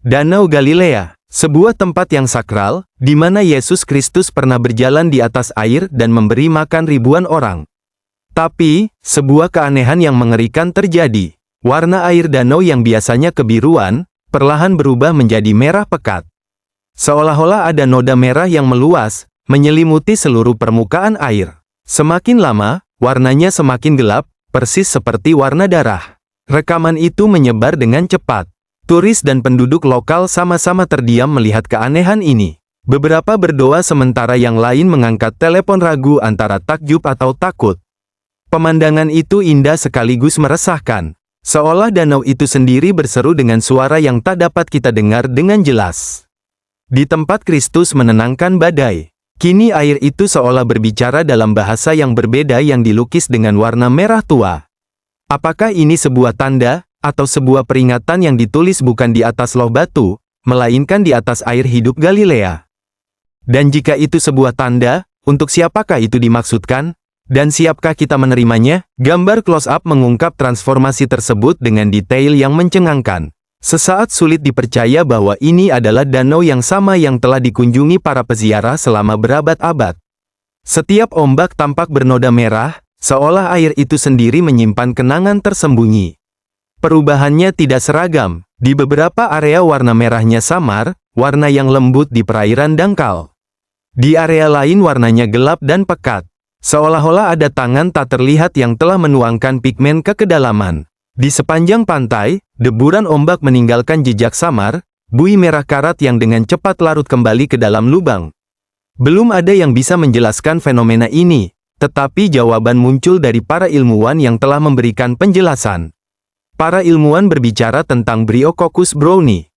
Danau Galilea, sebuah tempat yang sakral, di mana Yesus Kristus pernah berjalan di atas air dan memberi makan ribuan orang. Tapi, sebuah keanehan yang mengerikan terjadi. Warna air danau yang biasanya kebiruan, perlahan berubah menjadi merah pekat. Seolah-olah ada noda merah yang meluas, menyelimuti seluruh permukaan air. Semakin lama, warnanya semakin gelap, persis seperti warna darah. Rekaman itu menyebar dengan cepat. Turis dan penduduk lokal sama-sama terdiam melihat keanehan ini. Beberapa berdoa sementara yang lain mengangkat telepon ragu antara takjub atau takut. Pemandangan itu indah sekaligus meresahkan. Seolah danau itu sendiri berseru dengan suara yang tak dapat kita dengar dengan jelas. Di tempat Kristus menenangkan badai, kini air itu seolah berbicara dalam bahasa yang berbeda yang dilukis dengan warna merah tua. Apakah ini sebuah tanda, atau sebuah peringatan yang ditulis bukan di atas loh batu, melainkan di atas air hidup Galilea? Dan jika itu sebuah tanda, untuk siapakah itu dimaksudkan? Dan siapkah kita menerimanya? Gambar close-up mengungkap transformasi tersebut dengan detail yang mencengangkan. Sesaat sulit dipercaya bahwa ini adalah danau yang sama yang telah dikunjungi para peziarah selama berabad-abad. Setiap ombak tampak bernoda merah, seolah air itu sendiri menyimpan kenangan tersembunyi. Perubahannya tidak seragam. Di beberapa area warna merahnya samar, warna yang lembut di perairan dangkal. Di area lain warnanya gelap dan pekat. Seolah-olah ada tangan tak terlihat yang telah menuangkan pigmen ke kedalaman. Di sepanjang pantai, deburan ombak meninggalkan jejak samar, buih merah karat yang dengan cepat larut kembali ke dalam lubang. Belum ada yang bisa menjelaskan fenomena ini, tetapi jawaban muncul dari para ilmuwan yang telah memberikan penjelasan. Para ilmuwan berbicara tentang Bryococcus brownie,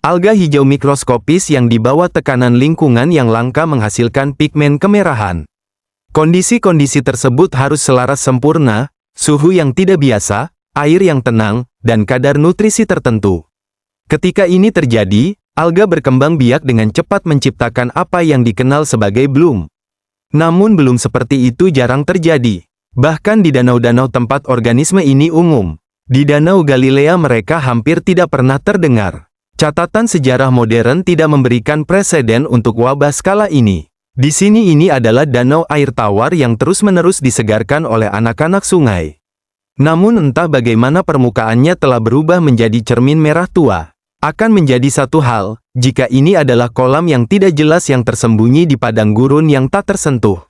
alga hijau mikroskopis yang di bawah tekanan lingkungan yang langka menghasilkan pigmen kemerahan. Kondisi-kondisi tersebut harus selaras sempurna, suhu yang tidak biasa, air yang tenang, dan kadar nutrisi tertentu. Ketika ini terjadi, alga berkembang biak dengan cepat menciptakan apa yang dikenal sebagai bloom. Namun belum seperti itu jarang terjadi. Bahkan di danau-danau tempat organisme ini umum. Di Danau Galilea mereka hampir tidak pernah terdengar. Catatan sejarah modern tidak memberikan preseden untuk wabah skala ini. Di sini ini adalah danau air tawar yang terus-menerus disegarkan oleh anak-anak sungai. Namun entah bagaimana permukaannya telah berubah menjadi cermin merah tua. Akan menjadi satu hal, jika ini adalah kolam yang tidak jelas yang tersembunyi di padang gurun yang tak tersentuh.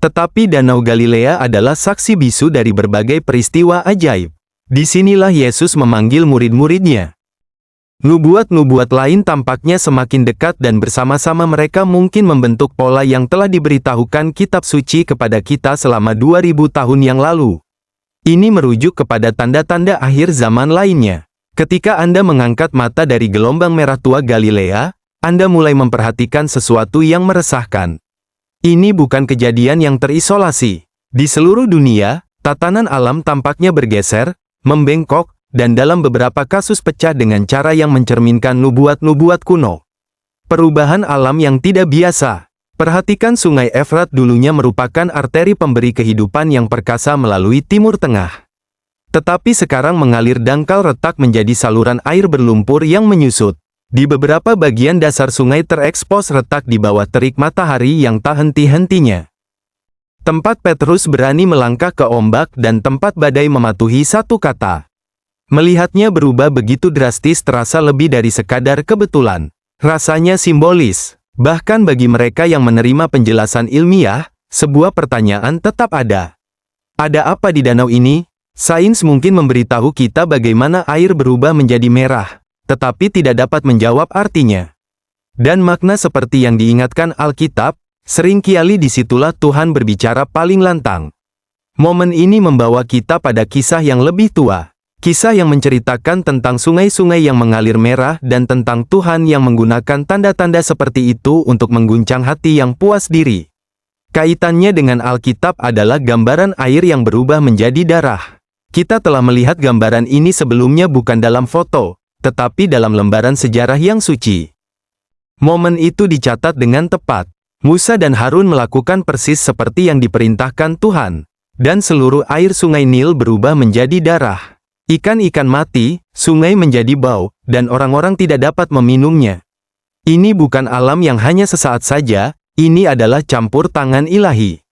Tetapi Danau Galilea adalah saksi bisu dari berbagai peristiwa ajaib. Disinilah Yesus memanggil murid-muridnya. Nubuat-nubuat lain tampaknya semakin dekat dan bersama-sama mereka mungkin membentuk pola yang telah diberitahukan kitab suci kepada kita selama 2000 tahun yang lalu. Ini merujuk kepada tanda-tanda akhir zaman lainnya. Ketika Anda mengangkat mata dari gelombang merah tua Galilea, Anda mulai memperhatikan sesuatu yang meresahkan. Ini bukan kejadian yang terisolasi. Di seluruh dunia, tatanan alam tampaknya bergeser, membengkok, dan dalam beberapa kasus pecah dengan cara yang mencerminkan nubuat-nubuat kuno. Perubahan alam yang tidak biasa. Perhatikan Sungai Efrat dulunya merupakan arteri pemberi kehidupan yang perkasa melalui Timur Tengah. Tetapi sekarang mengalir dangkal retak menjadi saluran air berlumpur yang menyusut. Di beberapa bagian dasar sungai terekspos retak di bawah terik matahari yang tak henti-hentinya. Tempat Petrus berani melangkah ke ombak dan tempat badai mematuhi satu kata. Melihatnya berubah begitu drastis terasa lebih dari sekadar kebetulan. Rasanya simbolis. Bahkan bagi mereka yang menerima penjelasan ilmiah, sebuah pertanyaan tetap ada. Ada apa di danau ini? Sains mungkin memberitahu kita bagaimana air berubah menjadi merah, tetapi tidak dapat menjawab artinya. Dan makna seperti yang diingatkan Alkitab, seringkali disitulah Tuhan berbicara paling lantang. Momen ini membawa kita pada kisah yang lebih tua. Kisah yang menceritakan tentang sungai-sungai yang mengalir merah dan tentang Tuhan yang menggunakan tanda-tanda seperti itu untuk mengguncang hati yang puas diri. Kaitannya dengan Alkitab adalah gambaran air yang berubah menjadi darah. Kita telah melihat gambaran ini sebelumnya bukan dalam foto, tetapi dalam lembaran sejarah yang suci. Momen itu dicatat dengan tepat. Musa dan Harun melakukan persis seperti yang diperintahkan Tuhan, dan seluruh air sungai Nil berubah menjadi darah. Ikan-ikan mati, sungai menjadi bau, dan orang-orang tidak dapat meminumnya. Ini bukan alam yang hanya sesaat saja, ini adalah campur tangan ilahi.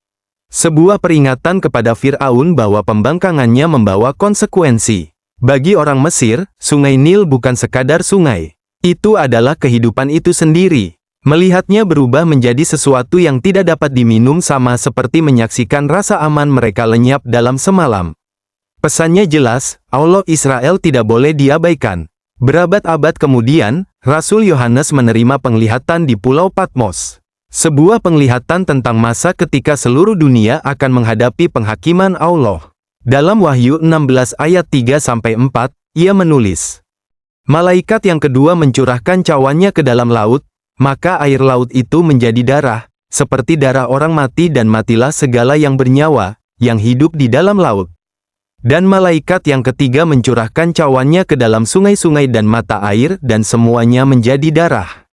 Sebuah peringatan kepada Fir'aun bahwa pembangkangannya membawa konsekuensi. Bagi orang Mesir, sungai Nil bukan sekadar sungai. Itu adalah kehidupan itu sendiri. Melihatnya berubah menjadi sesuatu yang tidak dapat diminum sama seperti menyaksikan rasa aman mereka lenyap dalam semalam. Pesannya jelas, Allah Israel tidak boleh diabaikan. Berabad-abad kemudian, Rasul Yohanes menerima penglihatan di Pulau Patmos. Sebuah penglihatan tentang masa ketika seluruh dunia akan menghadapi penghakiman Allah. Dalam Wahyu 16 ayat 3-4, ia menulis, "Malaikat yang kedua mencurahkan cawannya ke dalam laut, maka air laut itu menjadi darah, seperti darah orang mati dan matilah segala yang bernyawa, yang hidup di dalam laut. Dan malaikat yang ketiga mencurahkan cawannya ke dalam sungai-sungai dan mata air dan semuanya menjadi darah."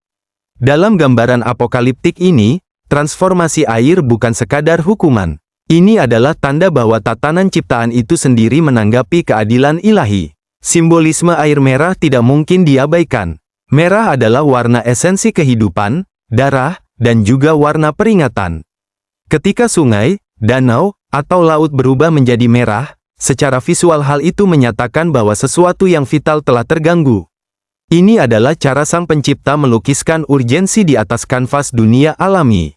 Dalam gambaran apokaliptik ini, transformasi air bukan sekadar hukuman. Ini adalah tanda bahwa tatanan ciptaan itu sendiri menanggapi keadilan ilahi. Simbolisme air merah tidak mungkin diabaikan. Merah adalah warna esensi kehidupan, darah, dan juga warna peringatan. Ketika sungai, danau, atau laut berubah menjadi merah, secara visual hal itu menyatakan bahwa sesuatu yang vital telah terganggu. Ini adalah cara sang pencipta melukiskan urgensi di atas kanvas dunia alami.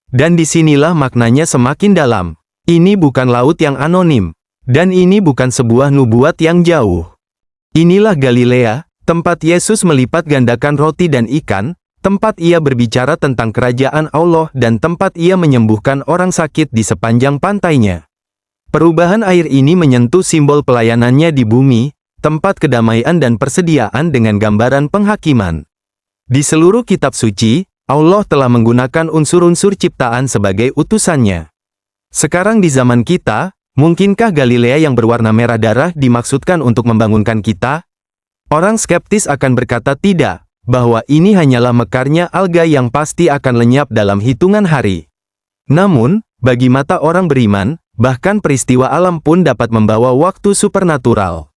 Dan disinilah maknanya semakin dalam. Ini bukan laut yang anonim. Dan ini bukan sebuah nubuat yang jauh. Inilah Galilea, tempat Yesus melipat gandakan roti dan ikan, tempat ia berbicara tentang kerajaan Allah dan tempat ia menyembuhkan orang sakit di sepanjang pantainya. Perubahan air ini menyentuh simbol pelayanannya di bumi, tempat kedamaian dan persediaan dengan gambaran penghakiman. Di seluruh kitab suci, Allah telah menggunakan unsur-unsur ciptaan sebagai utusannya. Sekarang di zaman kita, mungkinkah Galilea yang berwarna merah darah dimaksudkan untuk membangunkan kita? Orang skeptis akan berkata tidak, bahwa ini hanyalah mekarnya alga yang pasti akan lenyap dalam hitungan hari. Namun, bagi mata orang beriman, bahkan peristiwa alam pun dapat membawa waktu supernatural.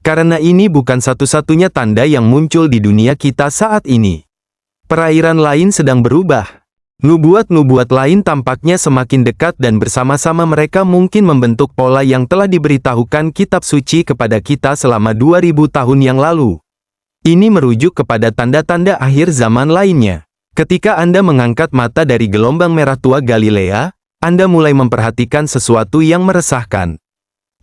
Karena ini bukan satu-satunya tanda yang muncul di dunia kita saat ini. Perairan lain sedang berubah. Nubuat-nubuat lain tampaknya semakin dekat dan bersama-sama mereka mungkin membentuk pola yang telah diberitahukan kitab suci kepada kita selama 2000 tahun yang lalu. Ini merujuk kepada tanda-tanda akhir zaman lainnya. Ketika Anda mengangkat mata dari gelombang merah tua Galilea, Anda mulai memperhatikan sesuatu yang meresahkan.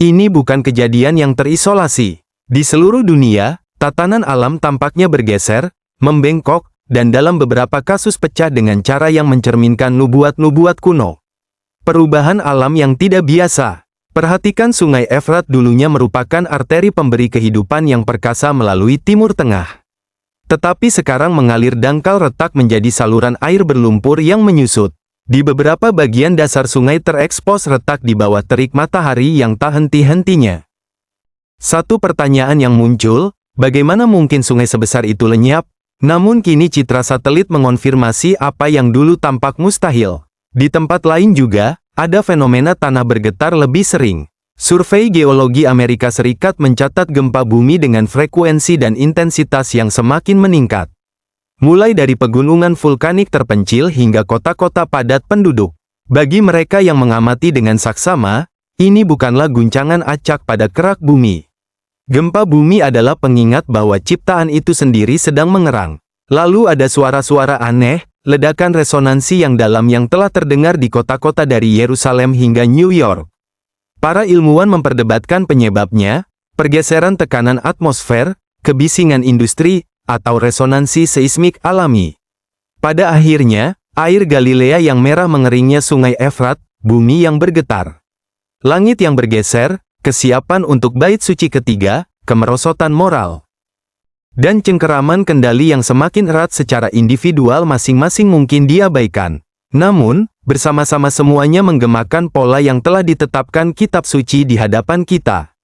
Ini bukan kejadian yang terisolasi. Di seluruh dunia, tatanan alam tampaknya bergeser, membengkok, dan dalam beberapa kasus pecah dengan cara yang mencerminkan nubuat-nubuat kuno. Perubahan alam yang tidak biasa. Perhatikan sungai Efrat dulunya merupakan arteri pemberi kehidupan yang perkasa melalui Timur Tengah. Tetapi sekarang mengalir dangkal retak menjadi saluran air berlumpur yang menyusut. Di beberapa bagian dasar sungai terekspos retak di bawah terik matahari yang tak henti-hentinya. Satu pertanyaan yang muncul, bagaimana mungkin sungai sebesar itu lenyap? Namun kini citra satelit mengonfirmasi apa yang dulu tampak mustahil. Di tempat lain juga, ada fenomena tanah bergetar lebih sering. Survei Geologi Amerika Serikat mencatat gempa bumi dengan frekuensi dan intensitas yang semakin meningkat. Mulai dari pegunungan vulkanik terpencil hingga kota-kota padat penduduk. Bagi mereka yang mengamati dengan saksama, ini bukanlah guncangan acak pada kerak bumi. Gempa bumi adalah pengingat bahwa ciptaan itu sendiri sedang mengerang. Lalu ada suara-suara aneh, ledakan resonansi yang dalam yang telah terdengar di kota-kota dari Yerusalem hingga New York. Para ilmuwan memperdebatkan penyebabnya, pergeseran tekanan atmosfer, kebisingan industri, atau resonansi seismik alami. Pada akhirnya, air Galilea yang merah mengeringnya sungai Efrat, bumi yang bergetar. Langit yang bergeser, kesiapan untuk bait suci ketiga, kemerosotan moral. Dan cengkeraman kendali yang semakin erat secara individual masing-masing mungkin diabaikan. Namun, bersama-sama semuanya menggemakan pola yang telah ditetapkan kitab suci di hadapan kita.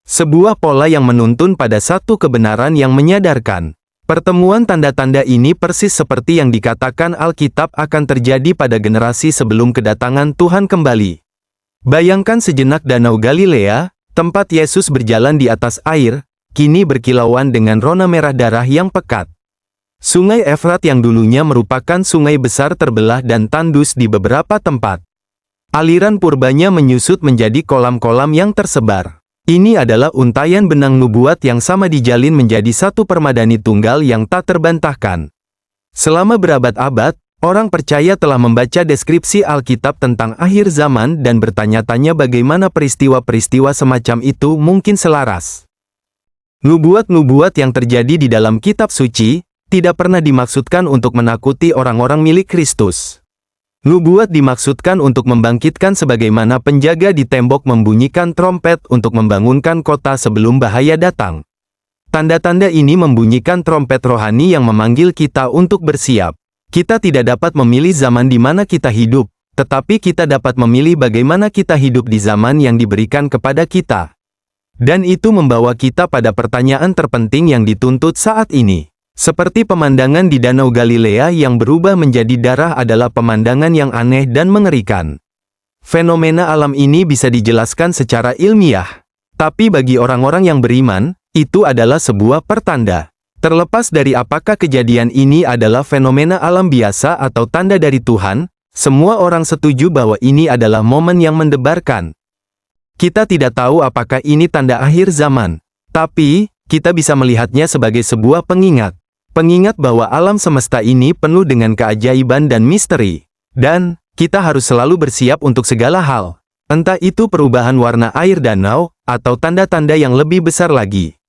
Sebuah pola yang menuntun pada satu kebenaran yang menyadarkan. Pertemuan tanda-tanda ini persis seperti yang dikatakan Alkitab akan terjadi pada generasi sebelum kedatangan Tuhan kembali. Bayangkan sejenak Danau Galilea, Tempat Yesus berjalan di atas air, kini berkilauan dengan rona merah darah yang pekat. Sungai Efrat yang dulunya merupakan sungai besar terbelah dan tandus di beberapa tempat. Aliran purbanya menyusut menjadi kolam-kolam yang tersebar. Ini adalah untaian benang nubuat yang sama dijalin menjadi satu permadani tunggal yang tak terbantahkan. Selama berabad-abad, orang percaya telah membaca deskripsi Alkitab tentang akhir zaman dan bertanya-tanya bagaimana peristiwa-peristiwa semacam itu mungkin selaras. Nubuat-nubuat yang terjadi di dalam kitab suci, tidak pernah dimaksudkan untuk menakuti orang-orang milik Kristus. Nubuat dimaksudkan untuk membangkitkan sebagaimana penjaga di tembok membunyikan trompet untuk membangunkan kota sebelum bahaya datang. Tanda-tanda ini membunyikan trompet rohani yang memanggil kita untuk bersiap. Kita tidak dapat memilih zaman di mana kita hidup, tetapi kita dapat memilih bagaimana kita hidup di zaman yang diberikan kepada kita. Dan itu membawa kita pada pertanyaan terpenting yang dituntut saat ini. Seperti pemandangan di Danau Galilea yang berubah menjadi darah adalah pemandangan yang aneh dan mengerikan. Fenomena alam ini bisa dijelaskan secara ilmiah. Tapi bagi orang-orang yang beriman, itu adalah sebuah pertanda. Terlepas dari apakah kejadian ini adalah fenomena alam biasa atau tanda dari Tuhan, semua orang setuju bahwa ini adalah momen yang mendebarkan. Kita tidak tahu apakah ini tanda akhir zaman, tapi kita bisa melihatnya sebagai sebuah pengingat. Pengingat bahwa alam semesta ini penuh dengan keajaiban dan misteri. Dan, kita harus selalu bersiap untuk segala hal. Entah itu perubahan warna air danau, atau tanda-tanda yang lebih besar lagi.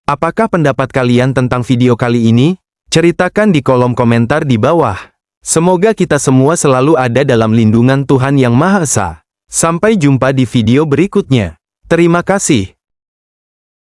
Apakah pendapat kalian tentang video kali ini? Ceritakan di kolom komentar di bawah. Semoga kita semua selalu ada dalam lindungan Tuhan Yang Maha Esa. Sampai jumpa di video berikutnya. Terima kasih.